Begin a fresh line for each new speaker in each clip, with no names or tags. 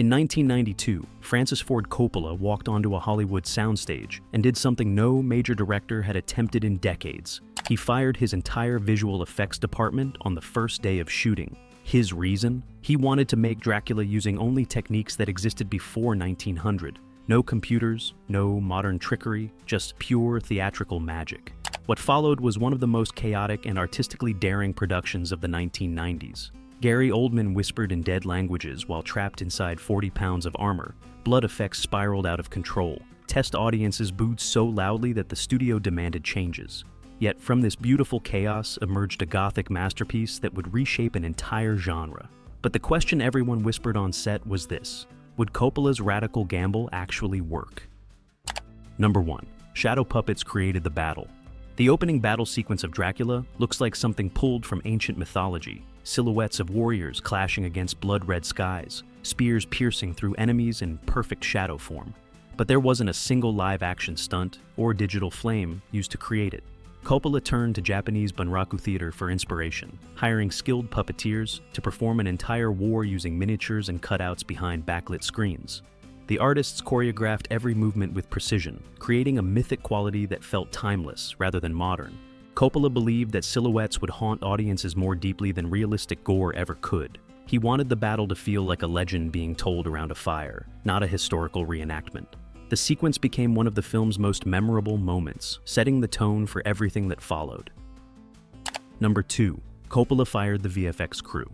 In 1992, Francis Ford Coppola walked onto a Hollywood soundstage and did something no major director had attempted in decades. He fired his entire visual effects department on the first day of shooting. His reason? He wanted to make Dracula using only techniques that existed before 1900. No computers, no modern trickery, just pure theatrical magic. What followed was one of the most chaotic and artistically daring productions of the 1990s. Gary Oldman whispered in dead languages while trapped inside 40 pounds of armor. Blood effects spiraled out of control. Test audiences booed so loudly that the studio demanded changes. Yet from this beautiful chaos emerged a Gothic masterpiece that would reshape an entire genre. But the question everyone whispered on set was this: would Coppola's radical gamble actually work? Number 1. Shadow puppets created the battle. The opening battle sequence of Dracula looks like something pulled from ancient mythology. Silhouettes of warriors clashing against blood-red skies, spears piercing through enemies in perfect shadow form. But there wasn't a single live-action stunt or digital flame used to create it. Coppola turned to Japanese bunraku theater for inspiration, hiring skilled puppeteers to perform an entire war using miniatures and cutouts behind backlit screens. The artists choreographed every movement with precision, creating a mythic quality that felt timeless rather than modern. Coppola believed that silhouettes would haunt audiences more deeply than realistic gore ever could. He wanted the battle to feel like a legend being told around a fire, not a historical reenactment. The sequence became one of the film's most memorable moments, setting the tone for everything that followed. Number 2. Coppola fired the VFX crew.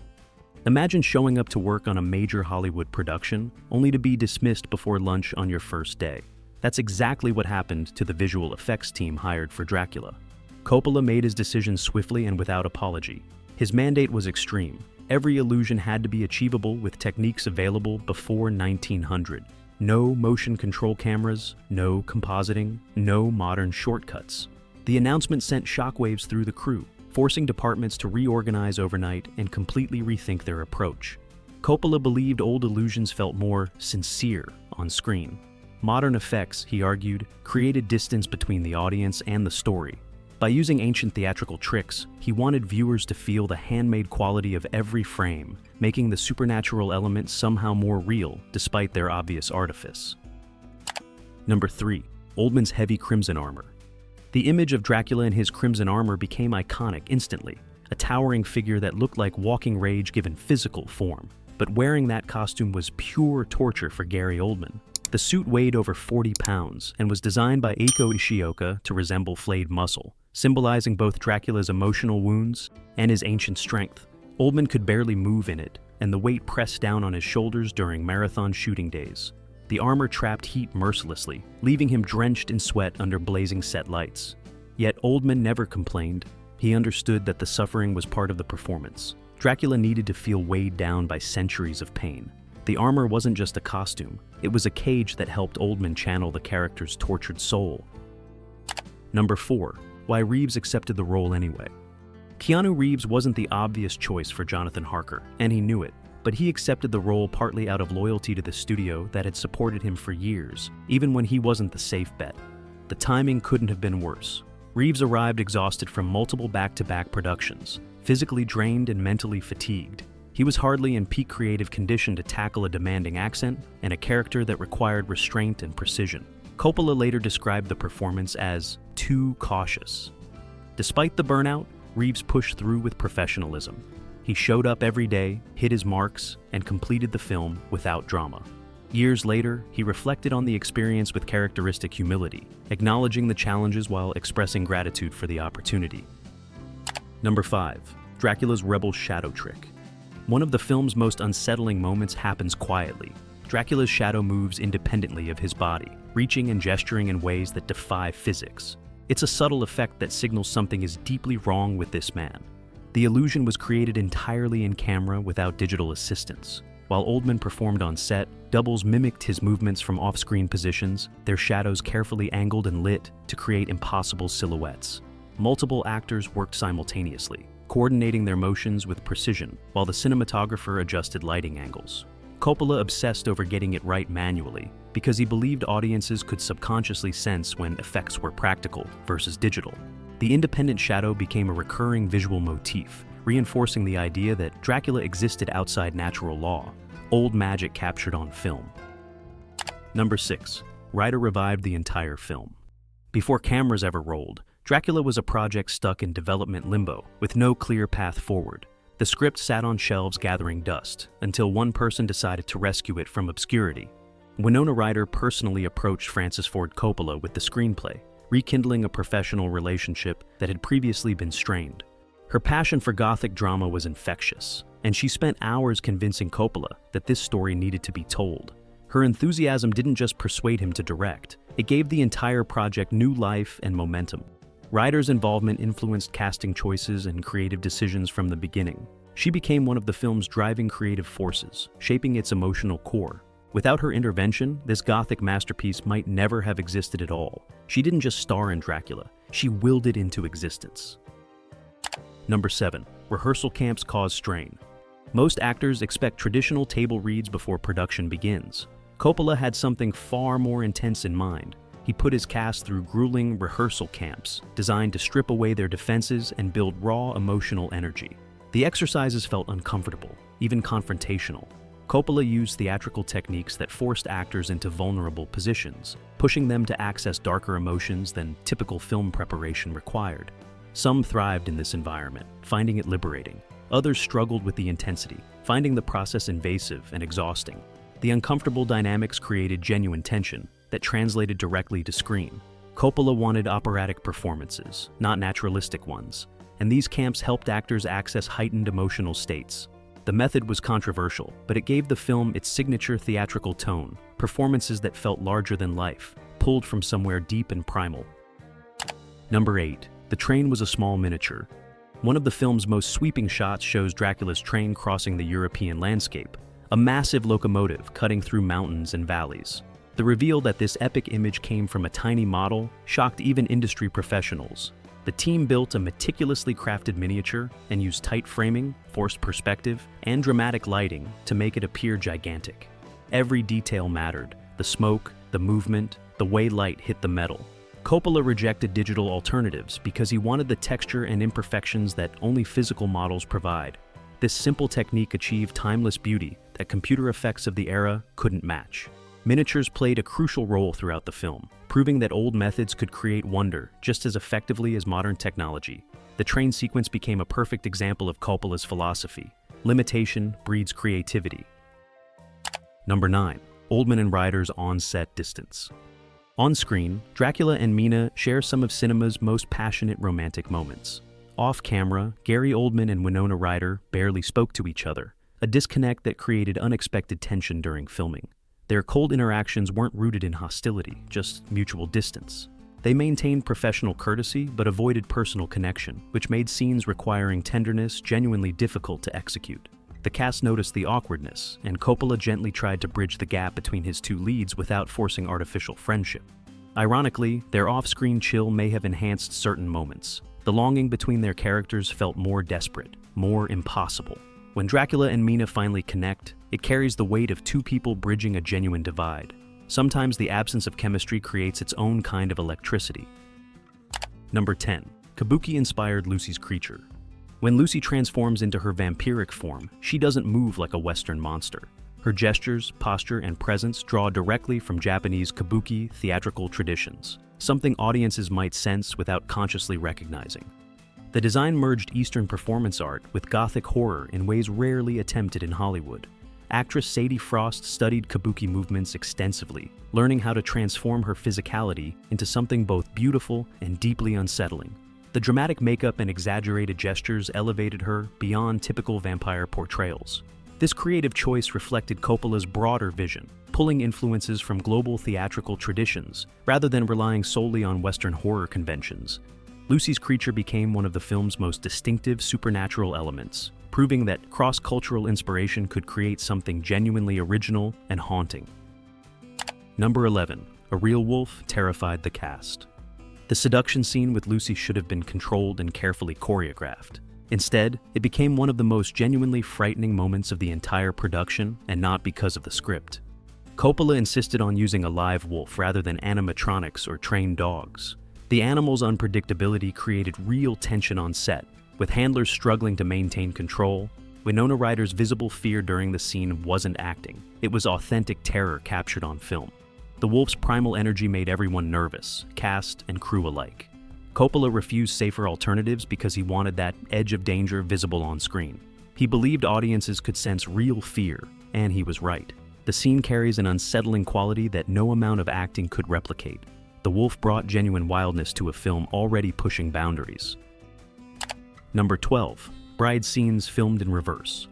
Imagine showing up to work on a major Hollywood production, only to be dismissed before lunch on your first day. That's exactly what happened to the visual effects team hired for Dracula. Coppola made his decision swiftly and without apology. His mandate was extreme. Every illusion had to be achievable with techniques available before 1900. No motion control cameras, no compositing, no modern shortcuts. The announcement sent shockwaves through the crew, forcing departments to reorganize overnight and completely rethink their approach. Coppola believed old illusions felt more sincere on screen. Modern effects, he argued, created distance between the audience and the story. By using ancient theatrical tricks, he wanted viewers to feel the handmade quality of every frame, making the supernatural elements somehow more real despite their obvious artifice. Number 3. Oldman's heavy crimson armor. The image of Dracula in his crimson armor became iconic instantly, a towering figure that looked like walking rage given physical form. But wearing that costume was pure torture for Gary Oldman. The suit weighed over 40 pounds and was designed by Eiko Ishioka to resemble flayed muscle, symbolizing both Dracula's emotional wounds and his ancient strength. Oldman could barely move in it, and the weight pressed down on his shoulders during marathon shooting days. The armor trapped heat mercilessly, leaving him drenched in sweat under blazing set lights. Yet Oldman never complained. He understood that the suffering was part of the performance. Dracula needed to feel weighed down by centuries of pain. The armor wasn't just a costume, it was a cage that helped Oldman channel the character's tortured soul. Number 4. Why Reeves accepted the role anyway. Keanu Reeves wasn't the obvious choice for Jonathan Harker, and he knew it, but he accepted the role partly out of loyalty to the studio that had supported him for years, even when he wasn't the safe bet. The timing couldn't have been worse. Reeves arrived exhausted from multiple back-to-back productions, physically drained and mentally fatigued. He was hardly in peak creative condition to tackle a demanding accent and a character that required restraint and precision. Coppola later described the performance as too cautious. Despite the burnout, Reeves pushed through with professionalism. He showed up every day, hit his marks, and completed the film without drama. Years later, he reflected on the experience with characteristic humility, acknowledging the challenges while expressing gratitude for the opportunity. Number 5. Dracula's rebel shadow trick. One of the film's most unsettling moments happens quietly. Dracula's shadow moves independently of his body, reaching and gesturing in ways that defy physics. It's a subtle effect that signals something is deeply wrong with this man. The illusion was created entirely in camera without digital assistance. While Oldman performed on set, doubles mimicked his movements from off-screen positions, their shadows carefully angled and lit to create impossible silhouettes. Multiple actors worked simultaneously, coordinating their motions with precision, while the cinematographer adjusted lighting angles. Coppola obsessed over getting it right manually, because he believed audiences could subconsciously sense when effects were practical versus digital. The independent shadow became a recurring visual motif, reinforcing the idea that Dracula existed outside natural law. old magic captured on film. Number 6. Ryder revived the entire film. Before cameras ever rolled, Dracula was a project stuck in development limbo, with no clear path forward. The script sat on shelves gathering dust, until one person decided to rescue it from obscurity. Winona Ryder personally approached Francis Ford Coppola with the screenplay, rekindling a professional relationship that had previously been strained. Her passion for Gothic drama was infectious, and she spent hours convincing Coppola that this story needed to be told. Her enthusiasm didn't just persuade him to direct, it gave the entire project new life and momentum. Ryder's involvement influenced casting choices and creative decisions from the beginning. She became one of the film's driving creative forces, shaping its emotional core. Without her intervention, this Gothic masterpiece might never have existed at all. She didn't just star in Dracula, she willed it into existence. Number 7. Rehearsal camps cause strain. Most actors expect traditional table reads before production begins. Coppola had something far more intense in mind. He put his cast through grueling rehearsal camps, designed to strip away their defenses and build raw emotional energy. The exercises felt uncomfortable, even confrontational. Coppola used theatrical techniques that forced actors into vulnerable positions, pushing them to access darker emotions than typical film preparation required. Some thrived in this environment, finding it liberating. Others struggled with the intensity, finding the process invasive and exhausting. The uncomfortable dynamics created genuine tension that translated directly to screen. Coppola wanted operatic performances, not naturalistic ones, and these camps helped actors access heightened emotional states. The method was controversial, but it gave the film its signature theatrical tone, performances that felt larger than life, pulled from somewhere deep and primal. Number 8. The train was a small miniature. One of the film's most sweeping shots shows Dracula's train crossing the European landscape, a massive locomotive cutting through mountains and valleys. The reveal that this epic image came from a tiny model shocked even industry professionals. The team built a meticulously crafted miniature and used tight framing, forced perspective, and dramatic lighting to make it appear gigantic. Every detail mattered: the smoke, the movement, the way light hit the metal. Coppola rejected digital alternatives because he wanted the texture and imperfections that only physical models provide. This simple technique achieved timeless beauty that computer effects of the era couldn't match. Miniatures played a crucial role throughout the film, proving that old methods could create wonder just as effectively as modern technology. The train sequence became a perfect example of Coppola's philosophy: limitation breeds creativity. Number 9. Oldman and Ryder's on-set distance. On screen, Dracula and Mina share some of cinema's most passionate romantic moments. Off-camera, Gary Oldman and Winona Ryder barely spoke to each other, a disconnect that created unexpected tension during filming. Their cold interactions weren't rooted in hostility, just mutual distance. They maintained professional courtesy but avoided personal connection, which made scenes requiring tenderness genuinely difficult to execute. The cast noticed the awkwardness, and Coppola gently tried to bridge the gap between his two leads without forcing artificial friendship. Ironically, their off-screen chill may have enhanced certain moments. The longing between their characters felt more desperate, more impossible. When Dracula and Mina finally connect, it carries the weight of two people bridging a genuine divide. Sometimes the absence of chemistry creates its own kind of electricity. Number 10. Kabuki inspired Lucy's creature. When Lucy transforms into her vampiric form, she doesn't move like a Western monster. Her gestures, posture, and presence draw directly from Japanese Kabuki theatrical traditions, something audiences might sense without consciously recognizing. The design merged Eastern performance art with Gothic horror in ways rarely attempted in Hollywood. Actress Sadie Frost studied Kabuki movements extensively, learning how to transform her physicality into something both beautiful and deeply unsettling. The dramatic makeup and exaggerated gestures elevated her beyond typical vampire portrayals. This creative choice reflected Coppola's broader vision, pulling influences from global theatrical traditions rather than relying solely on Western horror conventions. Lucy's creature became one of the film's most distinctive supernatural elements, proving that cross-cultural inspiration could create something genuinely original and haunting. Number 11. A real wolf terrified the cast. The seduction scene with Lucy should have been controlled and carefully choreographed. Instead, it became one of the most genuinely frightening moments of the entire production, and not because of the script. Coppola insisted on using a live wolf rather than animatronics or trained dogs. The animal's unpredictability created real tension on set, with handlers struggling to maintain control. Winona Ryder's visible fear during the scene wasn't acting. It was authentic terror captured on film. The wolf's primal energy made everyone nervous, cast and crew alike. Coppola refused safer alternatives because he wanted that edge of danger visible on screen. He believed audiences could sense real fear, and he was right. The scene carries an unsettling quality that no amount of acting could replicate. The wolf brought genuine wildness to a film already pushing boundaries. Number 12. Bride scenes filmed in reverse.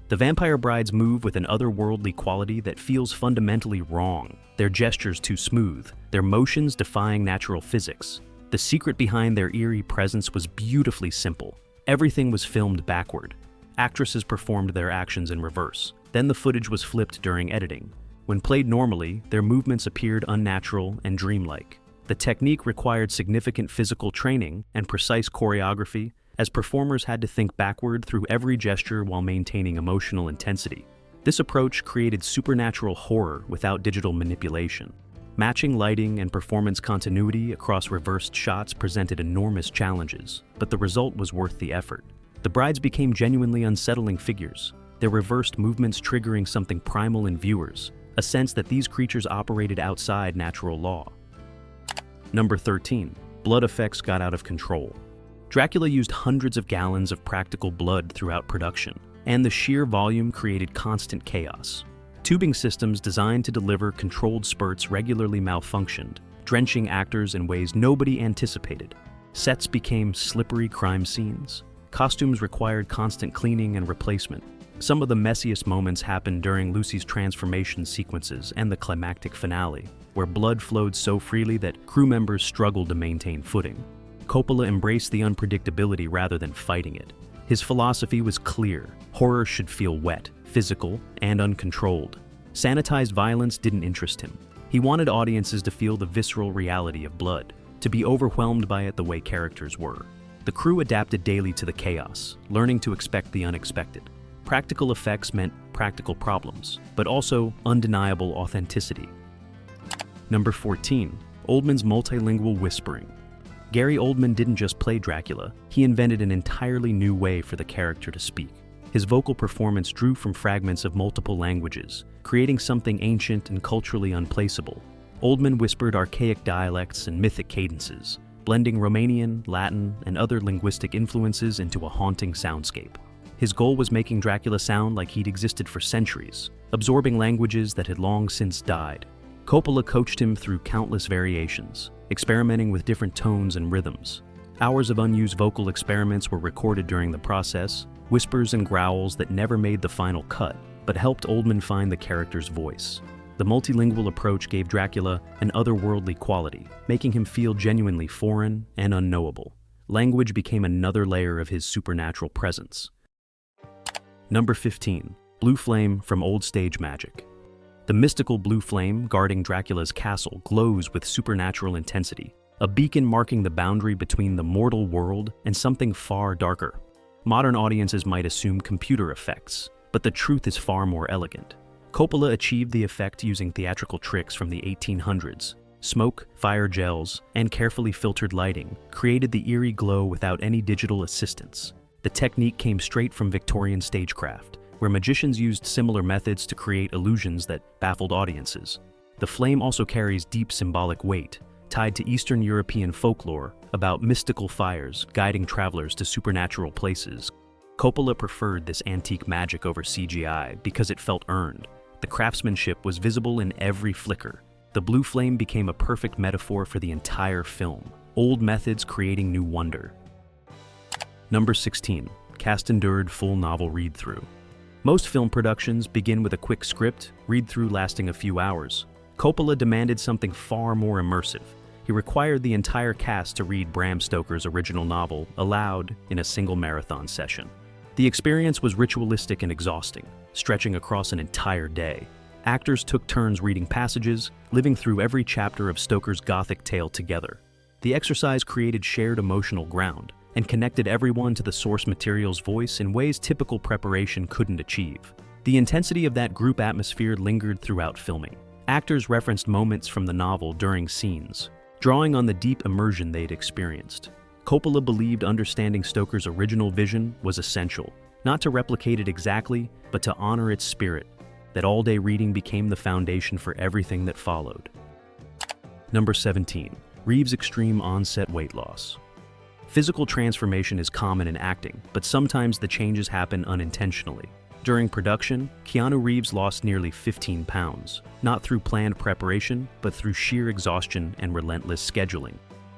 The vampire brides move with an otherworldly quality that feels fundamentally wrong. Their gestures too smooth, their motions defying natural physics. The secret behind their eerie presence was beautifully simple. Everything was filmed backward. Actresses performed their actions in reverse. Then the footage was flipped during editing. When played normally, their movements appeared unnatural and dreamlike. The technique required significant physical training and precise choreography, as performers had to think backward through every gesture while maintaining emotional intensity. This approach created supernatural horror without digital manipulation. Matching lighting and performance continuity across reversed shots presented enormous challenges, but the result was worth the effort. The brides became genuinely unsettling figures, their reversed movements triggering something primal in viewers, a sense that these creatures operated outside natural law. Number 13. Blood effects got out of control. Dracula used hundreds of gallons of practical blood throughout production, and the sheer volume created constant chaos. Tubing systems designed to deliver controlled spurts regularly malfunctioned, drenching actors in ways nobody anticipated. Sets became slippery crime scenes. Costumes required constant cleaning and replacement. Some of the messiest moments happened during Lucy's transformation sequences and the climactic finale, where blood flowed so freely that crew members struggled to maintain footing. Coppola embraced the unpredictability rather than fighting it. His philosophy was clear: horror should feel wet, physical, and uncontrolled. Sanitized violence didn't interest him. He wanted audiences to feel the visceral reality of blood, to be overwhelmed by it the way characters were. The crew adapted daily to the chaos, learning to expect the unexpected. Practical effects meant practical problems, but also undeniable authenticity. Number 14. Oldman's multilingual whispering. Gary Oldman didn't just play Dracula, he invented an entirely new way for the character to speak. His vocal performance drew from fragments of multiple languages, creating something ancient and culturally unplaceable. Oldman whispered archaic dialects and mythic cadences, blending Romanian, Latin, and other linguistic influences into a haunting soundscape. His goal was making Dracula sound like he'd existed for centuries, absorbing languages that had long since died. Coppola coached him through countless variations, experimenting with different tones and rhythms. Hours of unused vocal experiments were recorded during the process, whispers and growls that never made the final cut, but helped Oldman find the character's voice. The multilingual approach gave Dracula an otherworldly quality, making him feel genuinely foreign and unknowable. Language became another layer of his supernatural presence. Number 15. Blue Flame from Old Stage Magic. The mystical blue flame guarding Dracula's castle glows with supernatural intensity, a beacon marking the boundary between the mortal world and something far darker. Modern audiences might assume computer effects, but the truth is far more elegant. Coppola achieved the effect using theatrical tricks from the 1800s. Smoke, fire gels, and carefully filtered lighting created the eerie glow without any digital assistance. The technique came straight from Victorian stagecraft, where magicians used similar methods to create illusions that baffled audiences. The flame also carries deep symbolic weight, tied to Eastern European folklore about mystical fires guiding travelers to supernatural places. Coppola preferred this antique magic over CGI because it felt earned. The craftsmanship was visible in every flicker. The blue flame became a perfect metaphor for the entire film, old methods creating new wonder. Number 16. Cast-endured full novel read-through. Most film productions begin with a quick script, read-through lasting a few hours. Coppola demanded something far more immersive. He required the entire cast to read Bram Stoker's original novel aloud in a single marathon session. The experience was ritualistic and exhausting, stretching across an entire day. Actors took turns reading passages, living through every chapter of Stoker's Gothic tale together. The exercise created shared emotional ground and connected everyone to the source material's voice in ways typical preparation couldn't achieve. The intensity of that group atmosphere lingered throughout filming. Actors referenced moments from the novel during scenes, drawing on the deep immersion they'd experienced. Coppola believed understanding Stoker's original vision was essential. not to replicate it exactly, but to honor its spirit. That all-day reading became the foundation for everything that followed. Number 17. Reeves' extreme onset weight loss. Physical transformation is common in acting, but sometimes the changes happen unintentionally. During production, Keanu Reeves lost nearly 15 pounds, not through planned preparation, but through sheer exhaustion and relentless scheduling.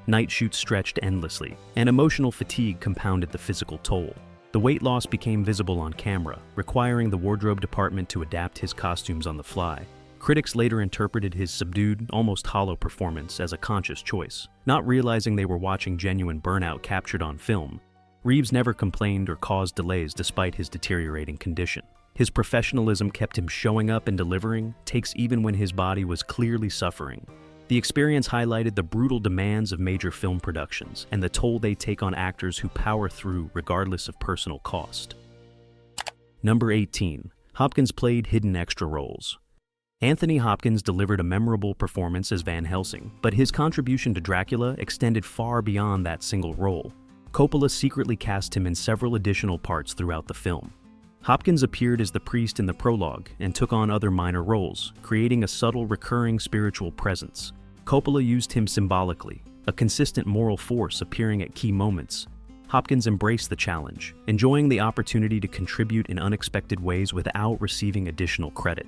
Night shoots stretched endlessly, and emotional fatigue compounded the physical toll. The weight loss became visible on camera, requiring the wardrobe department to adapt his costumes on the fly. Critics later interpreted his subdued, almost hollow performance as a conscious choice, not realizing they were watching genuine burnout captured on film. Reeves never complained or caused delays despite his deteriorating condition. His professionalism kept him showing up and delivering takes even when his body was clearly suffering. The experience highlighted the brutal demands of major film productions and the toll they take on actors who power through regardless of personal cost. Number 18. Hopkins played hidden extra roles. Anthony Hopkins delivered a memorable performance as Van Helsing, but his contribution to Dracula extended far beyond that single role. Coppola secretly cast him in several additional parts throughout the film. Hopkins appeared as the priest in the prologue and took on other minor roles, creating a subtle, recurring spiritual presence. Coppola used him symbolically, a consistent moral force appearing at key moments. Hopkins embraced the challenge, enjoying the opportunity to contribute in unexpected ways without receiving additional credit.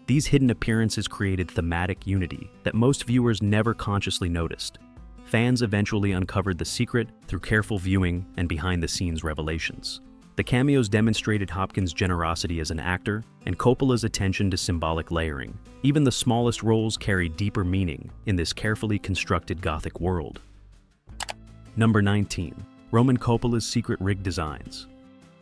These hidden appearances created thematic unity that most viewers never consciously noticed. Fans eventually uncovered the secret through careful viewing and behind-the-scenes revelations. The cameos demonstrated Hopkins' generosity as an actor and Coppola's attention to symbolic layering. Even the smallest roles carried deeper meaning in this carefully constructed Gothic world. Number 19. Roman Coppola's secret rig designs.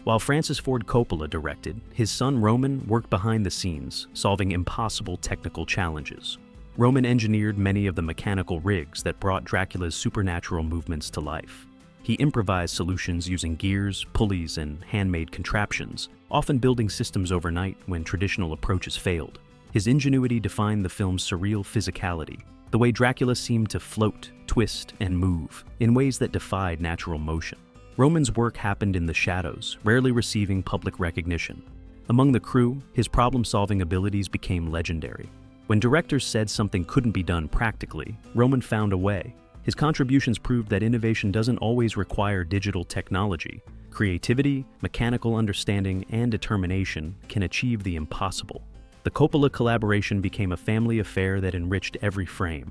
While Francis Ford Coppola directed, his son Roman worked behind the scenes, solving impossible technical challenges. Roman engineered many of the mechanical rigs that brought Dracula's supernatural movements to life. He improvised solutions using gears, pulleys, and handmade contraptions, often building systems overnight when traditional approaches failed. His ingenuity defined the film's surreal physicality, the way Dracula seemed to float, twist, and move in ways that defied natural motion. Roman's work happened in the shadows, rarely receiving public recognition. Among the crew, his problem-solving abilities became legendary. When directors said something couldn't be done practically, Roman found a way. His contributions proved that innovation doesn't always require digital technology. Creativity, mechanical understanding, and determination can achieve the impossible. The Coppola collaboration became a family affair that enriched every frame.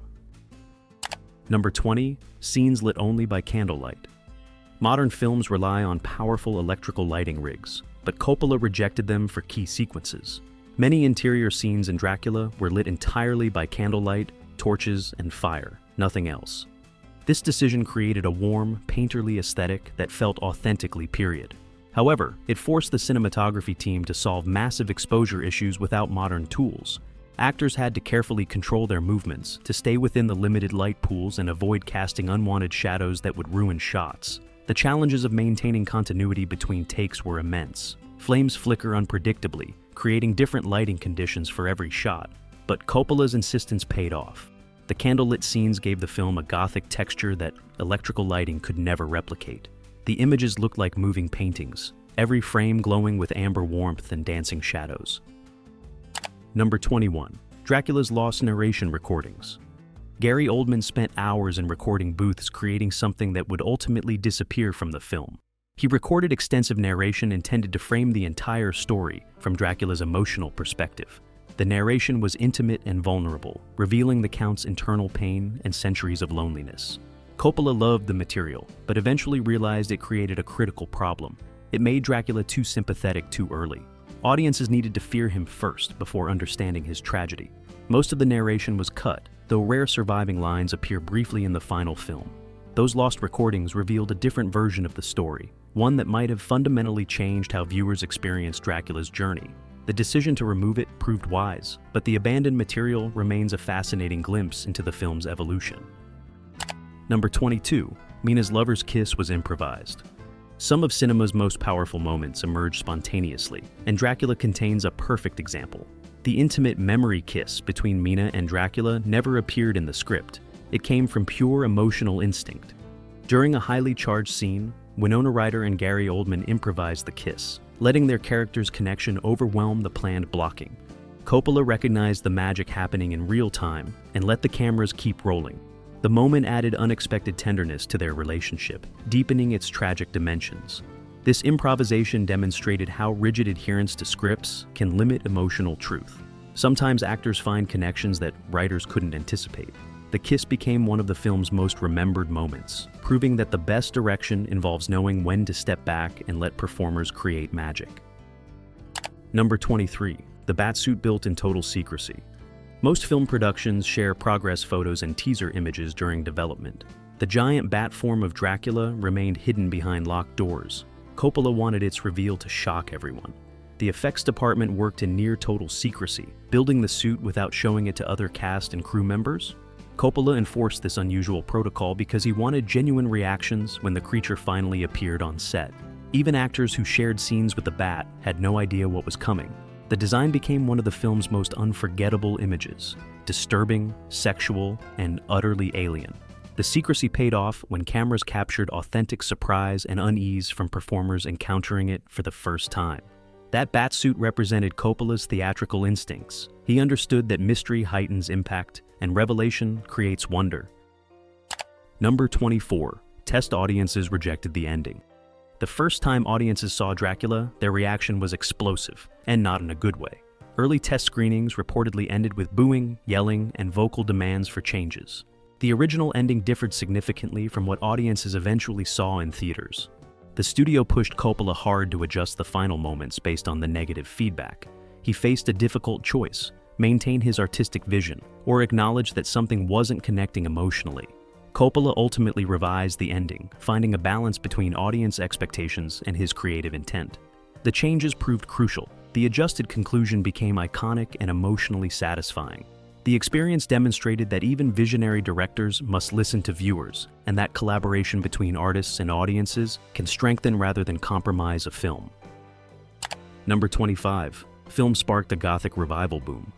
Number 20. Scenes lit only by candlelight. Modern films rely on powerful electrical lighting rigs, but Coppola rejected them for key sequences. Many interior scenes in Dracula were lit entirely by candlelight, torches, and fire, nothing else. This decision created a warm, painterly aesthetic that felt authentically period. However, it forced the cinematography team to solve massive exposure issues without modern tools. Actors had to carefully control their movements to stay within the limited light pools and avoid casting unwanted shadows that would ruin shots. The challenges of maintaining continuity between takes were immense. Flames flicker unpredictably, creating different lighting conditions for every shot. But Coppola's insistence paid off. The candlelit scenes gave the film a Gothic texture that electrical lighting could never replicate. The images looked like moving paintings, every frame glowing with amber warmth and dancing shadows. Number 21. Dracula's lost narration recordings. Gary Oldman spent hours in recording booths creating something that would ultimately disappear from the film. He recorded extensive narration intended to frame the entire story from Dracula's emotional perspective. The narration was intimate and vulnerable, revealing the Count's internal pain and centuries of loneliness. Coppola loved the material, but eventually realized it created a critical problem. It made Dracula too sympathetic too early. Audiences needed to fear him first before understanding his tragedy. Most of the narration was cut, though rare surviving lines appear briefly in the final film. Those lost recordings revealed a different version of the story, one that might have fundamentally changed how viewers experienced Dracula's journey. The decision to remove it proved wise, but the abandoned material remains a fascinating glimpse into the film's evolution. Number 22. Mina's lover's kiss was improvised. Some of cinema's most powerful moments emerge spontaneously, and Dracula contains a perfect example. The intimate memory kiss between Mina and Dracula never appeared in the script. It came from pure emotional instinct. During a highly charged scene, Winona Ryder and Gary Oldman improvised the kiss. letting their characters' connection overwhelm the planned blocking. Coppola recognized the magic happening in real time and let the cameras keep rolling. The moment added unexpected tenderness to their relationship, deepening its tragic dimensions. This improvisation demonstrated how rigid adherence to scripts can limit emotional truth. Sometimes actors find connections that writers couldn't anticipate. The kiss became one of the film's most remembered moments, proving that the best direction involves knowing when to step back and let performers create magic. Number 23. The batsuit built in total secrecy. Most film productions share progress photos and teaser images during development. The giant bat form of Dracula remained hidden behind locked doors. Coppola wanted its reveal to shock everyone. The effects department worked in near total secrecy, building the suit without showing it to other cast and crew members. Coppola enforced this unusual protocol because he wanted genuine reactions when the creature finally appeared on set. Even actors who shared scenes with the bat had no idea what was coming. The design became one of the film's most unforgettable images, disturbing, sexual, and utterly alien. The secrecy paid off when cameras captured authentic surprise and unease from performers encountering it for the first time. That batsuit represented Coppola's theatrical instincts. He understood that mystery heightens impact and revelation creates wonder. Number 24. Test audiences rejected the ending. The first time audiences saw Dracula, their reaction was explosive, and not in a good way. Early test screenings reportedly ended with booing, yelling, and vocal demands for changes. The original ending differed significantly from what audiences eventually saw in theaters. The studio pushed Coppola hard to adjust the final moments based on the negative feedback. He faced a difficult choice: maintain his artistic vision, or acknowledge that something wasn't connecting emotionally. Coppola ultimately revised the ending, finding a balance between audience expectations and his creative intent. The changes proved crucial. The adjusted conclusion became iconic and emotionally satisfying. The experience demonstrated that even visionary directors must listen to viewers, and that collaboration between artists and audiences can strengthen rather than compromise a film. Number 25. Film sparked a Gothic revival boom.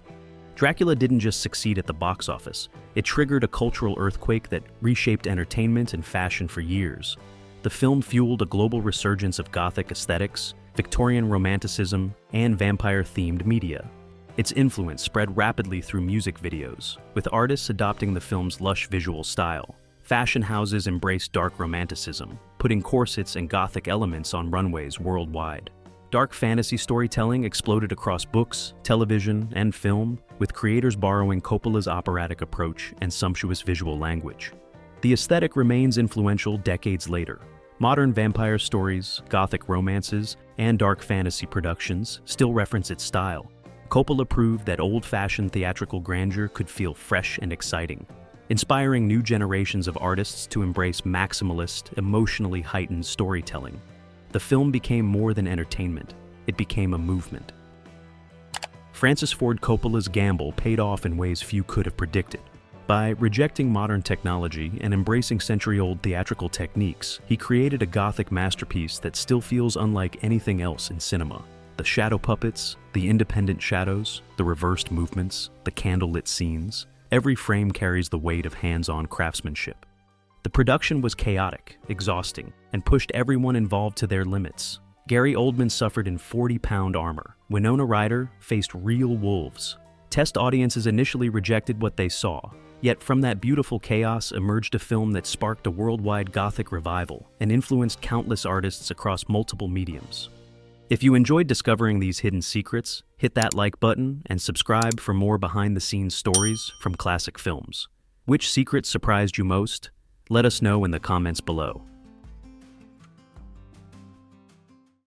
Dracula didn't just succeed at the box office, it triggered a cultural earthquake that reshaped entertainment and fashion for years. The film fueled a global resurgence of Gothic aesthetics, Victorian romanticism, and vampire-themed media. Its influence spread rapidly through music videos, with artists adopting the film's lush visual style. Fashion houses embraced dark romanticism, putting corsets and Gothic elements on runways worldwide. Dark fantasy storytelling exploded across books, television, and film, with creators borrowing Coppola's operatic approach and sumptuous visual language. The aesthetic remains influential decades later. Modern vampire stories, Gothic romances, and dark fantasy productions still reference its style. Coppola proved that old-fashioned theatrical grandeur could feel fresh and exciting, inspiring new generations of artists to embrace maximalist, emotionally heightened storytelling. The film became more than entertainment, it became a movement. Francis Ford Coppola's gamble paid off in ways few could have predicted. By rejecting modern technology and embracing century-old theatrical techniques, he created a Gothic masterpiece that still feels unlike anything else in cinema. The shadow puppets, the independent shadows, the reversed movements, the candlelit scenes, every frame carries the weight of hands-on craftsmanship. The production was chaotic, exhausting, and pushed everyone involved to their limits. Gary Oldman suffered in 40-pound armor. Winona Ryder faced real wolves. Test audiences initially rejected what they saw, yet from that beautiful chaos emerged a film that sparked a worldwide Gothic revival and influenced countless artists across multiple mediums. If you enjoyed discovering these hidden secrets, hit that like button and subscribe for more behind-the-scenes stories from classic films. Which secret surprised you most? Let us know in the comments below.